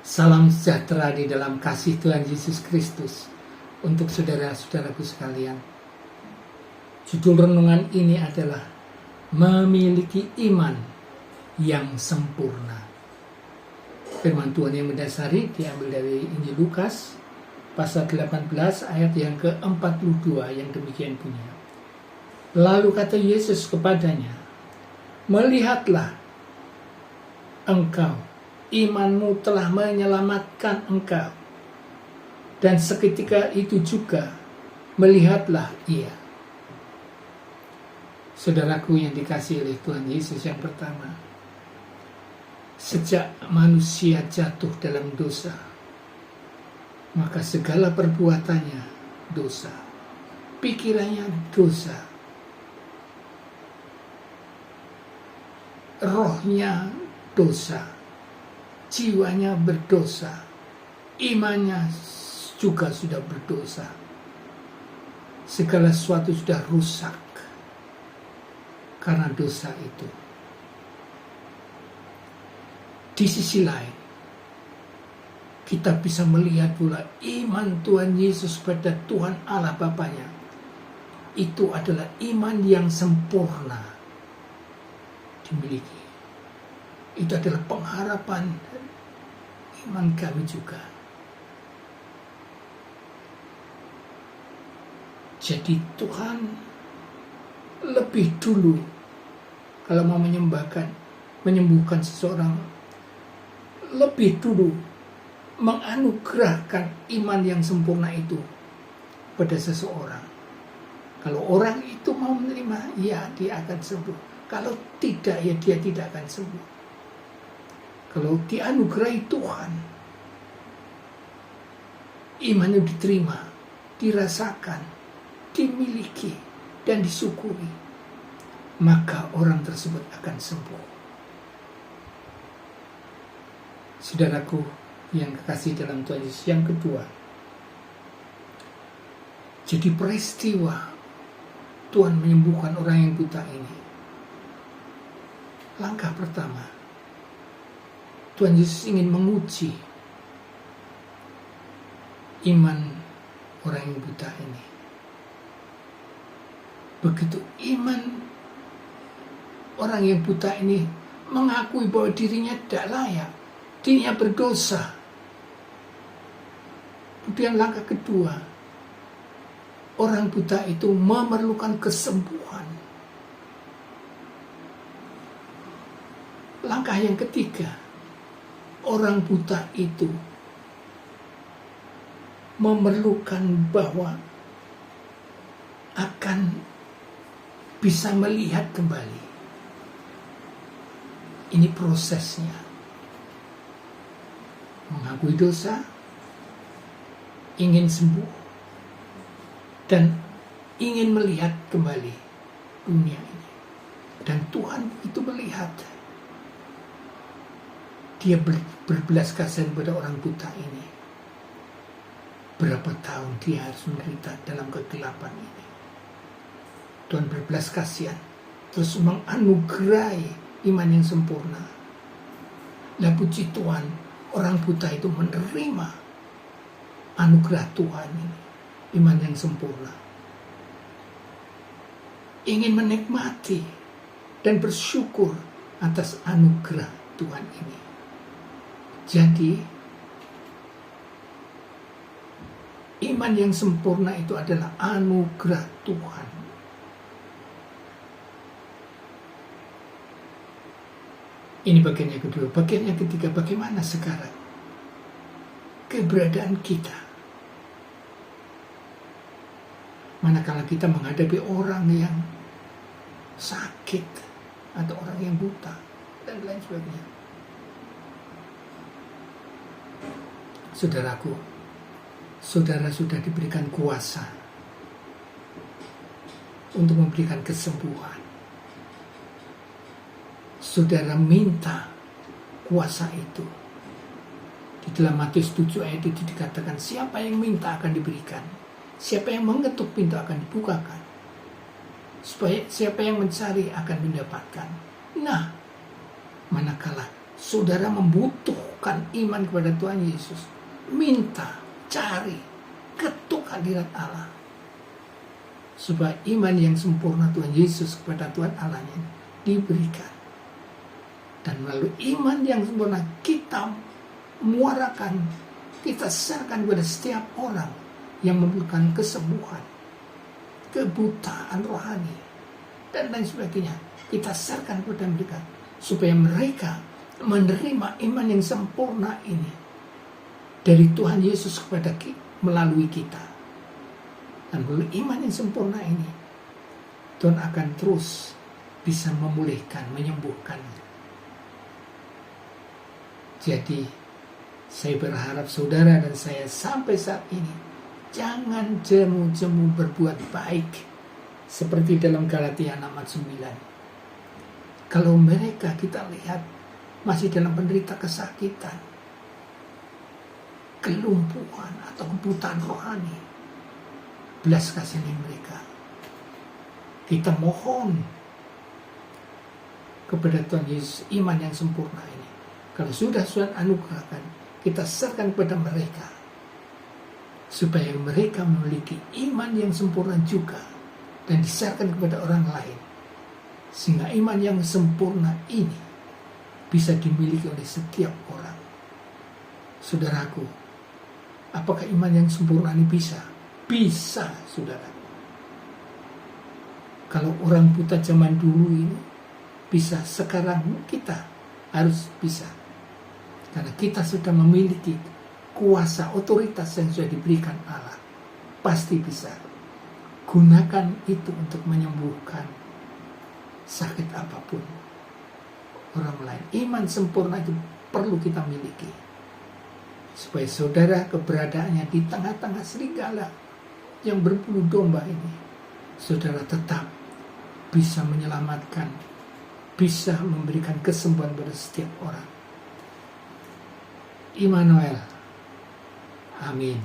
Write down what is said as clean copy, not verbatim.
Salam sejahtera di dalam kasih Tuhan Yesus Kristus untuk saudara-saudaraku sekalian. Judul renungan ini adalah memiliki iman yang sempurna. Firman Tuhan yang mendasari diambil dari Injil Lukas pasal 18 ayat yang ke-42 yang demikian bunyi. Lalu kata Yesus kepadanya, "Melihatlah engkau, imanmu telah menyelamatkan engkau." Dan seketika itu juga melihatlah ia. Saudaraku yang dikasihi oleh Tuhan Yesus, yang pertama, sejak manusia jatuh dalam dosa, maka segala perbuatannya dosa, pikirannya dosa, rohnya dosa, jiwanya berdosa, imannya juga sudah berdosa. Segala sesuatu sudah rusak karena dosa itu. Di sisi lain, kita bisa melihat pula iman Tuhan Yesus pada Tuhan Allah Bapanya. Itu adalah iman yang sempurna dimiliki. Itu adalah pengharapan iman kami juga. Jadi Tuhan lebih dulu kalau mau menyembuhkan seseorang, lebih dulu menganugerahkan iman yang sempurna itu pada seseorang. Kalau orang itu mau menerima, ya dia akan sembuh. Kalau tidak, ya dia tidak akan sembuh. Kalau dianugerahi Tuhan, imannya diterima, dirasakan, dimiliki, dan disyukuri, maka orang tersebut akan sembuh. Saudaraku yang kekasih dalam Tuhan Yesus, yang kedua, jadi peristiwa Tuhan menyembuhkan orang yang buta ini, langkah pertama, Tuhan Yesus ingin menguji iman orang yang buta ini. Begitu iman orang yang buta ini mengakui bahwa dirinya tidak layak, dirinya berdosa. Kemudian langkah kedua, orang buta itu memerlukan kesembuhan. Langkah yang ketiga, orang buta itu memerlukan bahwa akan bisa melihat kembali. Ini prosesnya. Mengakui dosa, ingin sembuh, dan ingin melihat kembali dunia ini. Dan Tuhan itu melihat. Dia berbelas kasihan pada orang buta ini. Berapa tahun dia harus menderita dalam kegelapan ini. Tuhan berbelas kasihan, terus menganugerahi iman yang sempurna. Lah puji Tuhan, orang buta itu menerima anugerah Tuhan ini, iman yang sempurna. Ingin menikmati dan bersyukur atas anugerah Tuhan ini. Jadi, iman yang sempurna itu adalah anugerah Tuhan. Ini bagian yang kedua. Bagian yang ketiga, bagaimana sekarang keberadaan kita manakala kita menghadapi orang yang sakit atau orang yang buta dan lain sebagainya. Saudaraku, saudara sudah diberikan kuasa untuk memberikan kesembuhan. Saudara minta kuasa itu. Di dalam Matius 7 ayat itu dikatakan, siapa yang minta akan diberikan, siapa yang mengetuk pintu akan dibukakan, siapa yang mencari akan mendapatkan. Nah, manakala saudara membutuhkan iman kepada Tuhan Yesus, minta, cari, ketuk hadirat Allah, supaya iman yang sempurna Tuhan Yesus kepada Tuhan Allahnya diberikan. Dan melalui iman yang sempurna kita muarakan, kita share-kan kepada setiap orang yang membutuhkan kesembuhan, kebutaan rohani, dan lain sebagainya. Kita share-kan kepada mereka, supaya mereka menerima iman yang sempurna ini dari Tuhan Yesus kepada kita, melalui kita. Dan melalui iman yang sempurna ini, Tuhan akan terus bisa memulihkan, menyembuhkan. Jadi, saya berharap saudara dan saya sampai saat ini jangan jemu-jemu berbuat baik seperti dalam Galatia 6 ayat 9. Kalau mereka kita lihat masih dalam penderita kesakitan, kelumpuhan atau kebutaan rohani, belas kasihan mereka. Kita mohon kepada Tuhan Yesus iman yang sempurna ini. Kalau sudah anugerahkan, kita serahkan kepada mereka, supaya mereka memiliki iman yang sempurna juga, dan diserahkan kepada orang lain, sehingga iman yang sempurna ini bisa dimiliki oleh setiap orang. Saudaraku, apakah iman yang sempurna ini bisa? Bisa, saudara. Kalau orang buta zaman dulu ini bisa, sekarang kita harus bisa. Karena kita sudah memiliki kuasa, otoritas yang sudah diberikan Allah. Pasti bisa. Gunakan itu untuk menyembuhkan sakit apapun orang lain. Iman sempurna itu perlu kita miliki, supaya saudara keberadaannya di tengah-tengah serigala yang berbulu domba ini, saudara tetap bisa menyelamatkan, bisa memberikan kesembuhan pada setiap orang. Immanuel. Amin.